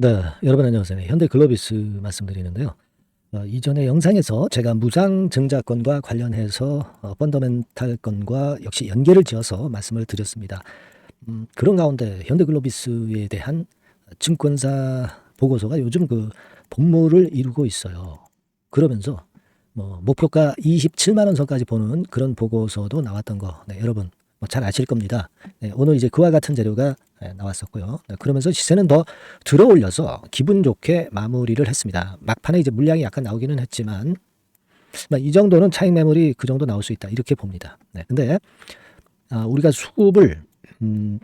네, 여러분 안녕하세요. 현대글로비스 말씀드리는데요. 이전에 영상에서 제가 무상증자권과 관련해서 펀더멘탈권과 역시 연계를 지어서 말씀을 드렸습니다. 그런 가운데 현대글로비스에 대한 증권사 보고서가 요즘 그 본물을 이루고 있어요. 그러면서 뭐 목표가 27만 원 선까지 보는 그런 보고서도 나왔던 거, 네, 여러분 뭐 잘 아실 겁니다. 네, 오늘 이제 그와 같은 자료가 나왔었고요. 네, 그러면서 시세는 더 들어올려서 기분 좋게 마무리를 했습니다. 막판에 이제 물량이 약간 나오기는 했지만 이 정도는 차익 매물이 그 정도 나올 수 있다 이렇게 봅니다. 네, 근데 우리가 수급을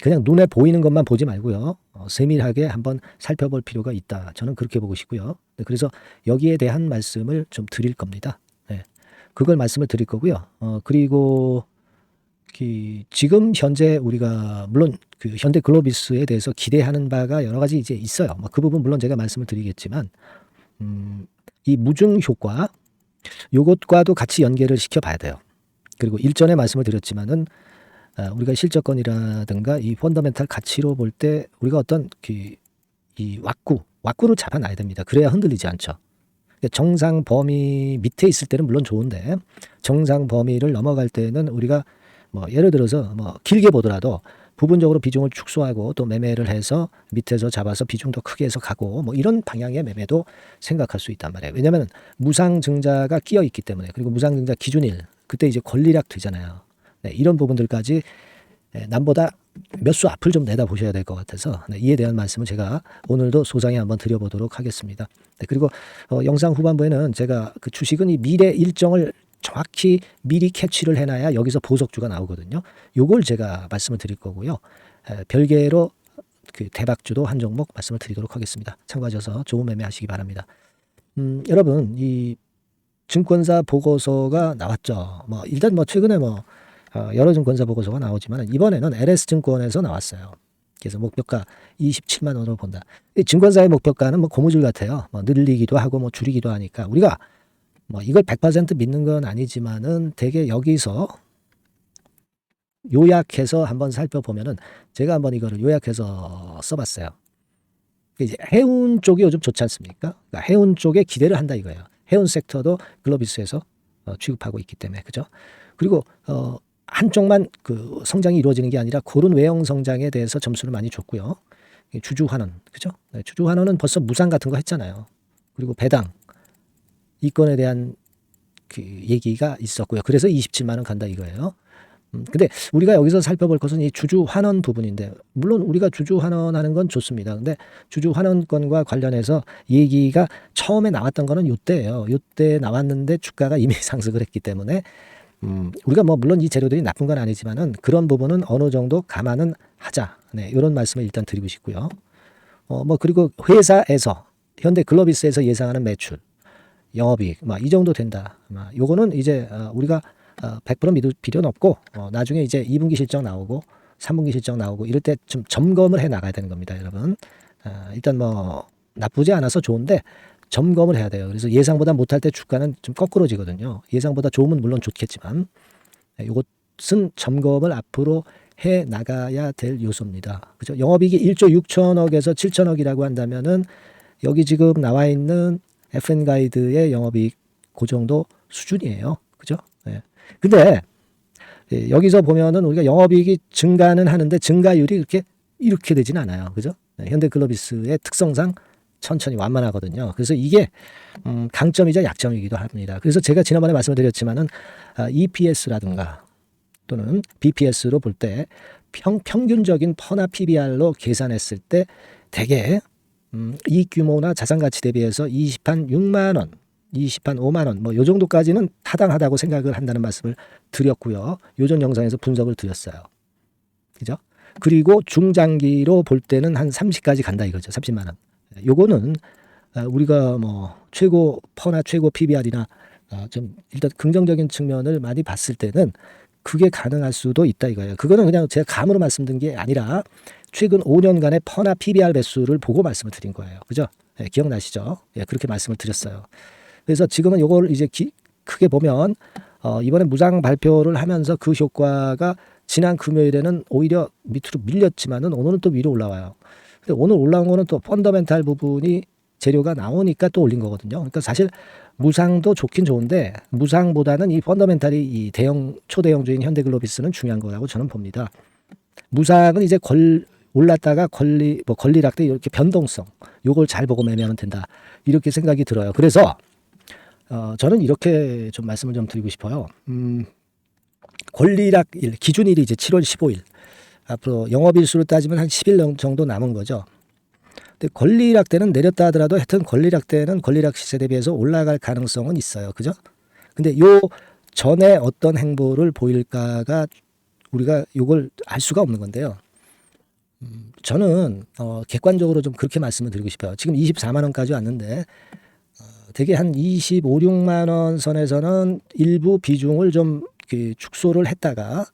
그냥 눈에 보이는 것만 보지 말고요. 세밀하게 한번 살펴볼 필요가 있다. 저는 그렇게 보고 싶고요. 네, 그래서 여기에 대한 말씀을 좀 드릴 겁니다. 네, 그걸 말씀을 드릴 거고요. 그리고 지금 현재 우리가 물론 그 현대글로비스에 대해서 기대하는 바가 여러 가지 이제 있어요. 그 부분 물론 제가 말씀을 드리겠지만 이 무중 효과 요것과도 같이 연계를 시켜 봐야 돼요. 그리고 일전에 말씀을 드렸지만은 우리가 실적권이라든가 이 펀더멘탈 가치로 볼 때 우리가 어떤 이 왁구를 잡아놔야 됩니다. 그래야 흔들리지 않죠. 정상 범위 밑에 있을 때는 물론 좋은데 정상 범위를 넘어갈 때는 우리가 뭐 예를 들어서 뭐 길게 보더라도 부분적으로 비중을 축소하고 또 매매를 해서 밑에서 잡아서 비중 더 크게 해서 가고 뭐 이런 방향의 매매도 생각할 수 있단 말이에요. 왜냐하면 무상증자가 끼어 있기 때문에. 그리고 무상증자 기준일 그때 이제 권리락 되잖아요. 네, 이런 부분들까지 남보다 몇 수 앞을 좀 내다 보셔야 될 것 같아서 이에 대한 말씀을 제가 오늘도 소상히 한번 드려보도록 하겠습니다. 네, 그리고 영상 후반부에는 제가 그 주식은 이 미래 일정을 정확히 미리 캐치를 해놔야 여기서 보석주가 나오거든요. 요걸 제가 말씀을 드릴 거고요. 별개로 그 대박주도 한 종목 말씀을 드리도록 하겠습니다. 참고하셔서 좋은 매매 하시기 바랍니다. 여러분 이 증권사 보고서가 나왔죠. 일단 최근에 여러 증권사 보고서가 나오지만 이번에는 LS증권에서 나왔어요. 그래서 목표가 27만 원으로 본다. 이 증권사의 목표가는 고무줄 같아요. 늘리기도 하고 줄이기도 하니까 우리가 이걸 100% 믿는 건 아니지만은 대개 여기서 요약해서 한번 살펴보면은 제가 한번 이거를 요약해서 써봤어요. 이제 해운 쪽이 요즘 좋지 않습니까? 그러니까 해운 쪽에 기대를 한다 이거예요. 해운 섹터도 글로비스에서 취급하고 있기 때문에 그죠? 그리고 한쪽만 그 성장이 이루어지는 게 아니라 그런 외형 성장에 대해서 점수를 많이 줬고요. 주주환원 그죠? 네, 주주환원은 벌써 무상 같은 거 했잖아요. 그리고 배당 이건에 대한 그 얘기가 있었고요. 그래서 27만 원 간다 이거예요. 근데 우리가 여기서 살펴볼 것은 이 주주 환원 부분인데 물론 우리가 주주 환원하는 건 좋습니다. 근데 주주 환원권과 관련해서 얘기가 처음에 나왔던 거는 요때예요. 요때 나왔는데 주가가 이미 상승을 했기 때문에 우리가 물론 이 재료들이 나쁜 건 아니지만은 그런 부분은 어느 정도 감안은 하자. 네, 이런 말씀을 일단 드리고 싶고요. 그리고 회사에서 현대글로비스에서 예상하는 매출 영업이익 이 정도 된다. 요거는 이제 우리가 100% 믿을 필요는 없고 나중에 이제 2분기 실적 나오고 3분기 실적 나오고 이럴 때 좀 점검을 해 나가야 되는 겁니다, 여러분. 일단 나쁘지 않아서 좋은데 점검을 해야 돼요. 그래서 예상보다 못할 때 주가는 좀 거꾸로지거든요. 예상보다 좋으면 물론 좋겠지만 이것은 점검을 앞으로 해 나가야 될 요소입니다. 그죠? 영업이익이 1조 6천억에서 7천억이라고 한다면은 여기 지금 나와 있는 FN가이드의 영업이익 그 정도 수준이에요. 그죠? 네. 근데 여기서 보면은 우리가 영업이익이 증가는 하는데 증가율이 이렇게 되진 않아요. 그죠? 네. 현대글로비스의 특성상 천천히 완만하거든요. 그래서 이게 강점이자 약점이기도 합니다. 그래서 제가 지난번에 말씀을 드렸지만은 EPS라든가 또는 BPS로 볼 때 평균적인 퍼나 PBR로 계산했을 때 대개 이익 규모나 자산 가치 대비해서 20한 6만 원, 20한 5만 원, 요 정도까지는 타당하다고 생각을 한다는 말씀을 드렸고요. 요전 영상에서 분석을 드렸어요. 그죠? 그리고 중장기로 볼 때는 한 30까지 간다 이거죠. 30만 원. 요거는 우리가 최고 퍼나 최고 PBR이나 좀 일단 긍정적인 측면을 많이 봤을 때는 그게 가능할 수도 있다 이거예요. 그거는 그냥 제가 감으로 말씀드린 게 아니라 최근 5년간의 퍼나 PBR 배수를 보고 말씀을 드린 거예요. 그죠? 네, 기억나시죠? 예, 그렇게 말씀을 드렸어요. 그래서 지금은 요걸 이제 크게 보면 이번에 무상 발표를 하면서 그 효과가 지난 금요일에는 오히려 밑으로 밀렸지만은 오늘은 또 위로 올라와요. 근데 오늘 올라온 거는 또 펀더멘탈 부분이 재료가 나오니까 또 올린 거거든요. 그러니까 사실 무상도 좋긴 좋은데 무상보다는 이 펀더멘탈이 이 대형 초대형주인 현대글로비스는 중요한 거라고 저는 봅니다. 무상은 이제 올랐다가 권리락대 이렇게 변동성 요걸 잘 보고 매매하면 된다 이렇게 생각이 들어요. 그래서 저는 이렇게 좀 말씀을 좀 드리고 싶어요. 권리락일 기준일이 이제 7월 15일 앞으로 영업일수로 따지면 한 10일 정도 남은 거죠. 근데 권리락대는 내렸다 하더라도 하여튼 권리락대는 권리락 시세 대비해서 올라갈 가능성은 있어요. 그죠? 근데 요 전에 어떤 행보를 보일까가 우리가 요걸 알 수가 없는 건데요. 저는 객관적으로 좀 그렇게 말씀을 드리고 싶어요. 지금 24만 원까지 왔는데 되게 한 25, 6만 원 선에서는 일부 비중을 좀 축소를 했다가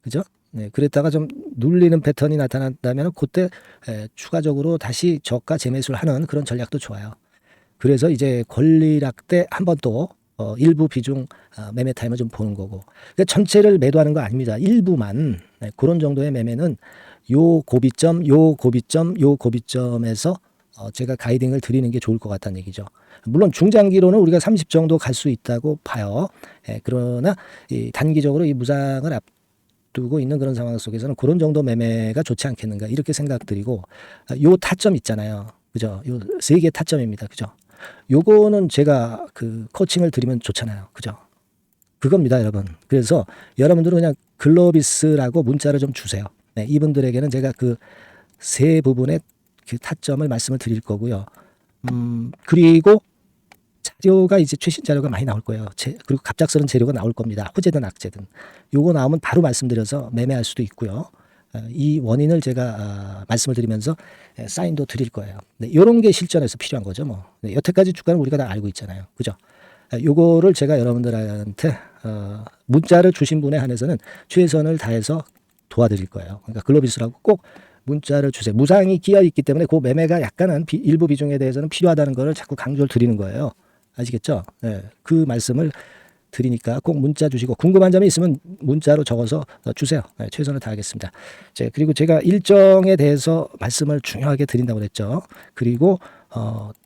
그죠? 네, 그랬다가 좀 눌리는 패턴이 나타난다면 그때 추가적으로 다시 저가 재매수를 하는 그런 전략도 좋아요. 그래서 이제 권리락 때 한 번 또 일부 비중 매매 타임을 좀 보는 거고 그러니까 전체를 매도하는 거 아닙니다. 일부만 그런 정도의 매매는 요 고비점, 요 고비점, 요 고비점에서 제가 가이딩을 드리는 게 좋을 것 같다는 얘기죠. 물론 중장기로는 우리가 30 정도 갈 수 있다고 봐요. 그러나 이 단기적으로 이 무상을 앞두고 있는 그런 상황 속에서는 그런 정도 매매가 좋지 않겠는가 이렇게 생각드리고 요 타점 있잖아요. 그죠? 요 세 개 타점입니다. 그죠? 요거는 제가 그 코칭을 드리면 좋잖아요. 그죠? 그겁니다, 여러분. 그래서 여러분들은 그냥 글로비스라고 문자를 좀 주세요. 네, 이분들에게는 제가 그 세 부분의 그 타점을 말씀을 드릴 거고요. 그리고 자료가 이제 최신 자료가 많이 나올 거예요. 그리고 갑작스러운 재료가 나올 겁니다. 호재든 악재든. 요거 나오면 바로 말씀드려서 매매할 수도 있고요. 이 원인을 제가 말씀을 드리면서 사인도 드릴 거예요. 네, 이런 게 실전에서 필요한 거죠. 뭐 네, 여태까지 주가는 우리가 다 알고 있잖아요. 그죠? 요거를 제가 여러분들한테 문자를 주신 분에 한해서는 최선을 다해서 도와드릴 거예요. 그러니까 글로비스라고 꼭 문자를 주세요. 무상이 끼어 있기 때문에 그 매매가 약간은 일부 비중에 대해서는 필요하다는 것을 자꾸 강조를 드리는 거예요. 아시겠죠? 네, 그 말씀을 드리니까 꼭 문자 주시고 궁금한 점이 있으면 문자로 적어서 주세요. 네, 최선을 다하겠습니다. 그리고 제가 일정에 대해서 말씀을 중요하게 드린다고 그랬죠. 그리고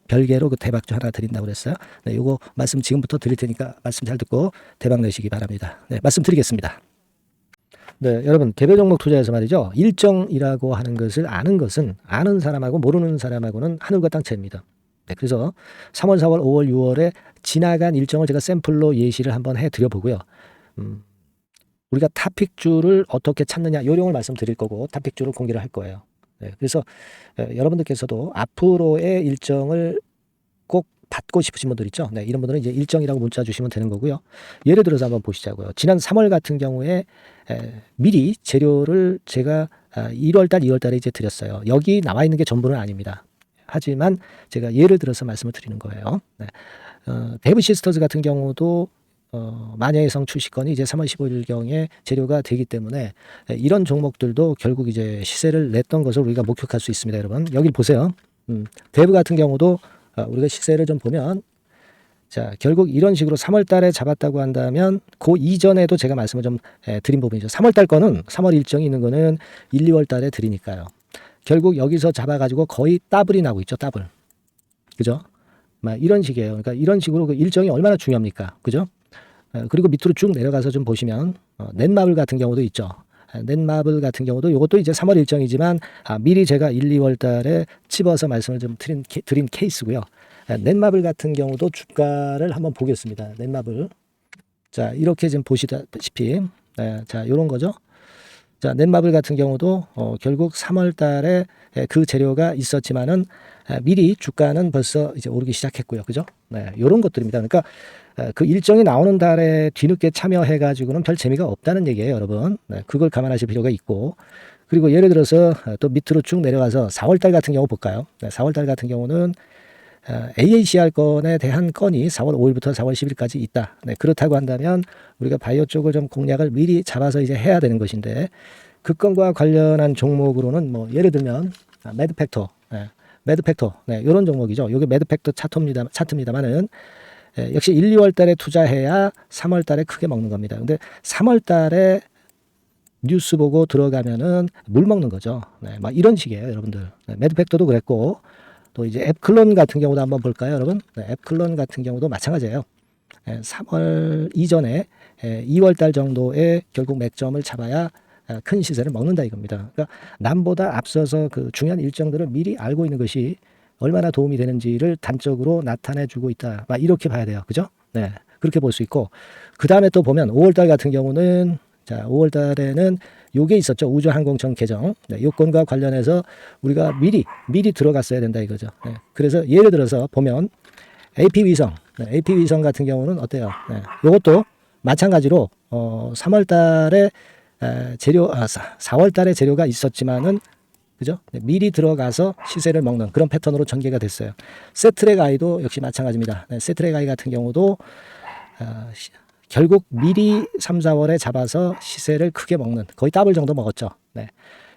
별개로 그 대박주 하나 드린다고 그랬어요. 네, 요거 말씀 지금부터 드릴 테니까 말씀 잘 듣고 대박 내시기 바랍니다. 네, 말씀 드리겠습니다. 네, 여러분 개별 종목 투자에서 말이죠. 일정이라고 하는 것을 아는 것은 아는 사람하고 모르는 사람하고는 하늘과 땅 차이입니다. 네, 그래서 3월, 4월, 5월, 6월에 지나간 일정을 제가 샘플로 예시를 한번 해드려 보고요. 우리가 탑픽주를 어떻게 찾느냐 요령을 말씀드릴 거고 탑픽주를 공개를 할 거예요. 네, 그래서 여러분들께서도 앞으로의 일정을 꼭 받고 싶으신 분들 있죠. 네, 이런 분들은 이제 일정이라고 문자 주시면 되는 거고요. 예를 들어서 한번 보시자고요. 지난 3월 같은 경우에 미리 재료를 제가 1월달, 2월달에 이제 드렸어요. 여기 나와 있는 게 전부는 아닙니다. 하지만 제가 예를 들어서 말씀을 드리는 거예요. 네. 데브 시스터즈 같은 경우도 만야의성 출시건이 이제 3월 15일경에 재료가 되기 때문에 이런 종목들도 결국 이제 시세를 냈던 것을 우리가 목격할 수 있습니다, 여러분. 여기 보세요. 데브 같은 경우도 우리가 시세를 좀 보면 자 결국 이런 식으로 3월 달에 잡았다고 한다면 그 이전에도 제가 말씀을 좀 드린 부분이죠. 3월 달 거는 3월 일정이 있는 거는 1, 2월 달에 드리니까요. 결국 여기서 잡아가지고 거의 더블이 나고 있죠. 더블. 그죠? 막 이런 식이에요. 그러니까 이런 식으로 그 일정이 얼마나 중요합니까? 그죠? 그리고 밑으로 쭉 내려가서 좀 보시면 넷마블 같은 경우도 있죠. 넷마블 같은 경우도 이것도 이제 3월 일정이지만 미리 제가 1, 2월 달에 집어서 말씀을 좀 드린 케이스고요. 넷마블 같은 경우도 주가를 한번 보겠습니다. 넷마블. 자, 이렇게 지금 보시다시피 자, 요런 거죠. 자, 넷마블 같은 경우도 결국 3월 달에 그 재료가 있었지만은 미리 주가는 벌써 이제 오르기 시작했고요. 그죠? 네, 요런 것들입니다. 그러니까 그 일정이 나오는 달에 뒤늦게 참여해 가지고는 별 재미가 없다는 얘기예요, 여러분. 네, 그걸 감안하실 필요가 있고. 그리고 예를 들어서 또 밑으로 쭉 내려가서 4월 달 같은 경우 볼까요? 네, 4월 달 같은 경우는 AACR 건에 대한 건이 4월 5일부터 4월 10일까지 있다. 네, 그렇다고 한다면 우리가 바이오 쪽을 좀 공략을 미리 잡아서 이제 해야 되는 것인데 그 건과 관련한 종목으로는 뭐 예를 들면 매드팩터, 매드팩터, 네, 이런 종목이죠. 이게 매드팩터 차트입니다만은 역시 1, 2월 달에 투자해야 3월 달에 크게 먹는 겁니다. 근데 3월 달에 뉴스 보고 들어가면은 물 먹는 거죠. 네, 막 이런 식이에요, 여러분들. 네, 매드팩터도 그랬고 또 이제 앱클론 같은 경우도 한번 볼까요, 여러분? 네, 앱클론 같은 경우도 마찬가지예요. 3월 이전에 2월 달 정도에 결국 맥점을 잡아야 큰 시세를 먹는다 이겁니다. 그러니까 남보다 앞서서 그 중요한 일정들을 미리 알고 있는 것이 얼마나 도움이 되는지를 단적으로 나타내주고 있다. 막 이렇게 봐야 돼요. 그죠? 네. 그렇게 볼 수 있고 그 다음에 또 보면 5월 달 같은 경우는 자 5월 달에는 요게 있었죠. 우주항공청 개정. 네, 요건과 관련해서 우리가 미리 들어갔어야 된다 이거죠. 네. 그래서 예를 들어서 보면 AP 위성, 네, AP 위성 같은 경우는 어때요? 네, 이것도 마찬가지로 3월 달에 재료, 4월 달에 재료가 있었지만은 그죠? 네, 미리 들어가서 시세를 먹는 그런 패턴으로 전개가 됐어요. 세트랙 아이도 역시 마찬가지입니다. 네, 세트랙 아이 같은 경우도 결국 미리 3, 4월에 잡아서 시세를 크게 먹는 거의 더블 정도 먹었죠. 네,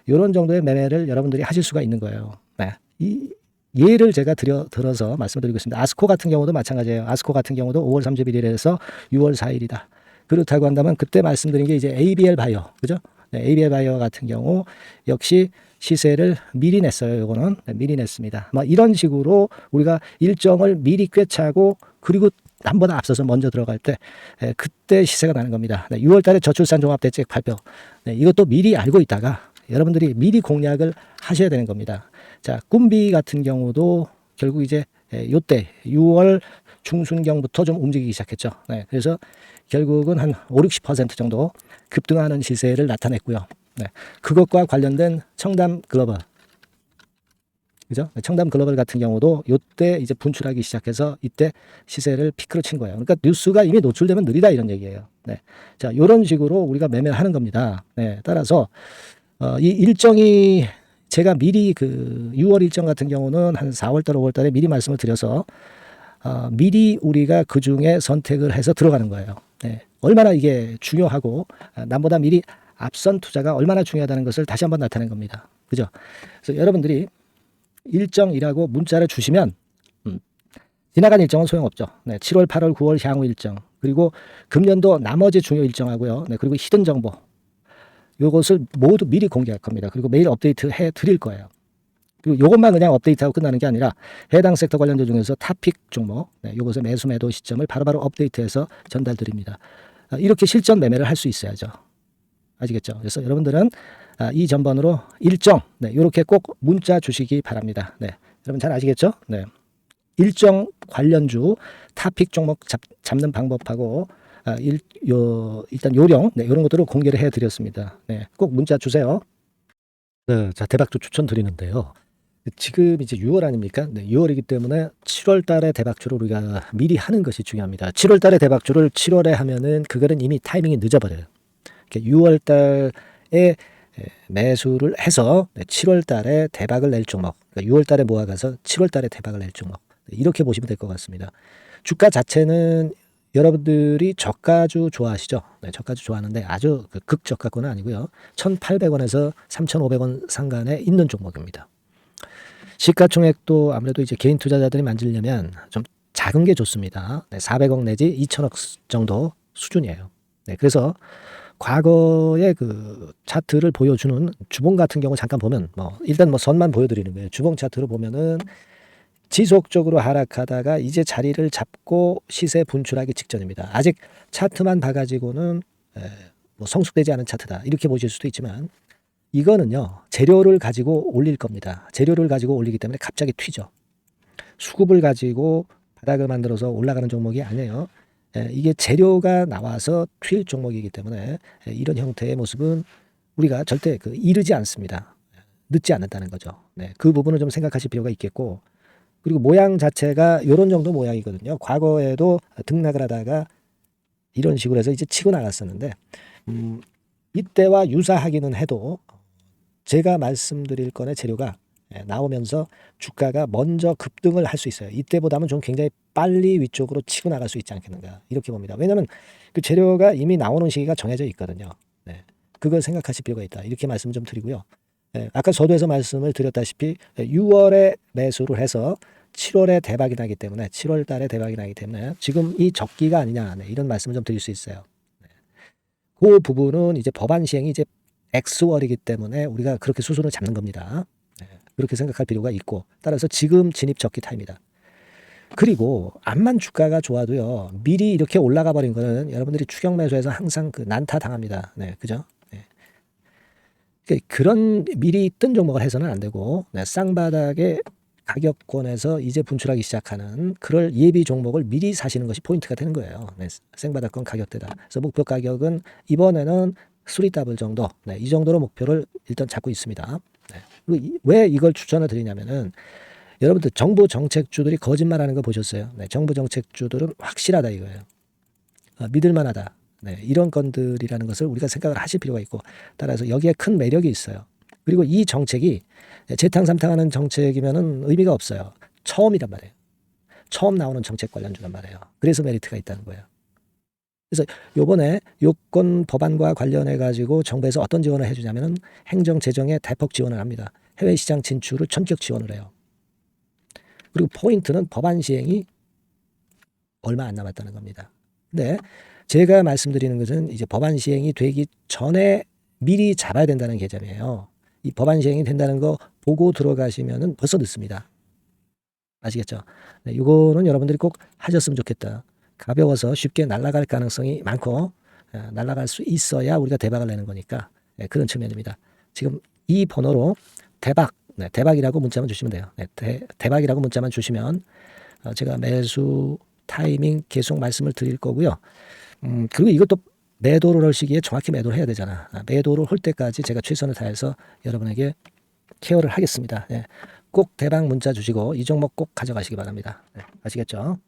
이런 정도의 매매를 여러분들이 하실 수가 있는 거예요. 네, 이 예를 제가 들어서 말씀드리고 있습니다. 아스코 같은 경우도 마찬가지예요. 아스코 같은 경우도 5월 31일에서 6월 4일이다. 그렇다고 한다면 그때 말씀드린 게 이제 ABL 바이오, 그죠? 네, ABL 바이오 같은 경우 역시 시세를 미리 냈어요. 요거는 네, 미리 냈습니다. 뭐 이런 식으로 우리가 일정을 미리 꿰차고 그리고 한보다 앞서서 먼저 들어갈 때 그때 시세가 나는 겁니다. 네, 6월 달에 저출산 종합대책 발표. 네, 이것도 미리 알고 있다가 여러분들이 미리 공략을 하셔야 되는 겁니다. 자, 꿈비 같은 경우도 결국 이제 요때 6월 중순경부터 좀 움직이기 시작했죠. 네, 그래서 결국은 한 5, 60% 정도 급등하는 시세를 나타냈고요. 네, 그것과 관련된 청담 글로벌, 그죠? 청담 글로벌 같은 경우도 요때 이제 분출하기 시작해서 이때 시세를 피크로 친 거예요. 그러니까 뉴스가 이미 노출되면 느리다 이런 얘기예요. 네, 자, 이런 식으로 우리가 매매를 하는 겁니다. 네, 따라서 이 일정이 제가 미리 그 6월 일정 같은 경우는 한 4월달, 5월달에 미리 말씀을 드려서 미리 우리가 그 중에 선택을 해서 들어가는 거예요. 네. 얼마나 이게 중요하고 남보다 미리 앞선 투자가 얼마나 중요하다는 것을 다시 한번 나타낸 겁니다. 그죠? 그래서 여러분들이 일정이라고 문자를 주시면 지나간 일정은 소용없죠. 네. 7월, 8월, 9월 향후 일정 그리고 금년도 나머지 중요 일정하고요. 네. 그리고 히든 정보 요것을 모두 미리 공개할 겁니다. 그리고 매일 업데이트 해 드릴 거예요. 그리고 요것만 그냥 업데이트하고 끝나는 게 아니라 해당 섹터 관련주 중에서 탑픽 종목, 네, 요것의 매수 매도 시점을 바로바로 업데이트해서 전달 드립니다. 이렇게 실전 매매를 할 수 있어야죠. 아시겠죠? 그래서 여러분들은 이 전번으로 일정, 네, 이렇게 꼭 문자 주시기 바랍니다. 네, 여러분 잘 아시겠죠? 네, 일정 관련주 탑픽 종목 잡는 방법하고 일단 요령, 네, 이런 것들을 공개를 해드렸습니다. 네, 꼭 문자 주세요. 네, 자, 대박주 추천드리는데요. 지금 이제 6월 아닙니까? 네, 6월이기 때문에 7월 달에 대박주를 우리가 미리 하는 것이 중요합니다. 7월 달에 대박주를 7월에 하면은 그거는 이미 타이밍이 늦어버려요. 6월 달에 매수를 해서 7월 달에 대박을 낼 종목, 그러니까 6월 달에 모아가서 7월 달에 대박을 낼 종목, 이렇게 보시면 될 것 같습니다. 주가 자체는 여러분들이 저가주 좋아하시죠? 네, 저가주 좋아하는데 아주 극저가권은 아니고요. 1,800원에서 3,500원 상간에 있는 종목입니다. 시가총액도 아무래도 이제 개인 투자자들이 만지려면 좀 작은 게 좋습니다. 네, 400억 내지 2천억 정도 수준이에요. 네, 그래서 과거의 그 차트를 보여주는 주봉 같은 경우 잠깐 보면 일단 선만 보여드리는 거예요. 주봉 차트로 보면은 지속적으로 하락하다가 이제 자리를 잡고 시세 분출하기 직전입니다. 아직 차트만 봐가지고는 성숙되지 않은 차트다 이렇게 보실 수도 있지만 이거는요 재료를 가지고 올릴 겁니다. 재료를 가지고 올리기 때문에 갑자기 튀죠. 수급을 가지고 바닥을 만들어서 올라가는 종목이 아니에요. 이게 재료가 나와서 튈 종목이기 때문에 이런 형태의 모습은 우리가 절대 이르지 않습니다. 늦지 않는다는 거죠. 네, 그 부분을 좀 생각하실 필요가 있겠고 그리고 모양 자체가 이런 정도 모양이거든요. 과거에도 등락을 하다가 이런 식으로 해서 이제 치고 나갔었는데 이때와 유사하기는 해도 제가 말씀드릴 건의 재료가 나오면서 주가가 먼저 급등을 할 수 있어요. 이때보다는 좀 굉장히 빨리 위쪽으로 치고 나갈 수 있지 않겠는가 이렇게 봅니다. 왜냐하면 그 재료가 이미 나오는 시기가 정해져 있거든요. 네, 그걸 생각하실 필요가 있다 이렇게 말씀 좀 드리고요. 아까 서두에서 말씀을 드렸다시피 6월에 매수를 해서 7월에 대박이 나기 때문에 7월 달에 대박이 나기 때문에 지금 이 적기가 아니냐 이런 말씀을 좀 드릴 수 있어요. 그 부분은 이제 법안 시행이 이제 엑스월이기 때문에 우리가 그렇게 수순을 잡는 겁니다. 그렇게 생각할 필요가 있고, 따라서 지금 진입 적기 타입니다. 그리고 암만 주가가 좋아도요, 미리 이렇게 올라가 버린 거는 여러분들이 추격 매수해서 항상 그 난타 당합니다. 네, 그죠? 네. 그런 미리 뜬 종목을 해서는 안 되고, 네, 쌍바닥의 가격권에서 이제 분출하기 시작하는 그럴 예비 종목을 미리 사시는 것이 포인트가 되는 거예요. 네, 생바닥권 가격대다. 그래서 목표 가격은 이번에는 3더블 정도, 네, 이 정도로 목표를 일단 잡고 있습니다. 네. 그리고 왜 이걸 추천을 드리냐면은 여러분들 정부 정책주들이 거짓말하는 거 보셨어요? 네, 정부 정책주들은 확실하다 이거예요. 믿을만하다. 네, 이런 건들이라는 것을 우리가 생각을 하실 필요가 있고, 따라서 여기에 큰 매력이 있어요. 그리고 이 정책이 재탕삼탕하는 정책이면은 의미가 없어요. 처음이란 말이에요. 처음 나오는 정책 관련주란 말이에요. 그래서 메리트가 있다는 거예요. 그래서 요번에 요건 법안과 관련해 가지고 정부에서 어떤 지원을 해주냐면은 행정 재정에 대폭 지원을 합니다. 해외 시장 진출을 전격 지원을 해요. 그리고 포인트는 법안 시행이 얼마 안 남았다는 겁니다. 근데 제가 말씀드리는 것은 이제 법안 시행이 되기 전에 미리 잡아야 된다는 개념이에요. 이 법안 시행이 된다는 거 보고 들어가시면은 벌써 늦습니다. 아시겠죠? 네, 이거는 여러분들이 꼭 하셨으면 좋겠다. 가벼워서 쉽게 날아갈 가능성이 많고, 날아갈 수 있어야 우리가 대박을 내는 거니까, 네, 그런 측면입니다. 지금 이 번호로 대박, 네, 대박이라고 문자만 주시면 돼요. 네, 대박이라고 문자만 주시면 제가 매수 타이밍 계속 말씀을 드릴 거고요. 그리고 이것도 매도를 할 시기에 정확히 매도를 해야 되잖아. 매도를 할 때까지 제가 최선을 다해서 여러분에게 케어를 하겠습니다. 네, 꼭 대박 문자 주시고 이 종목 꼭 가져가시기 바랍니다. 네, 아시겠죠?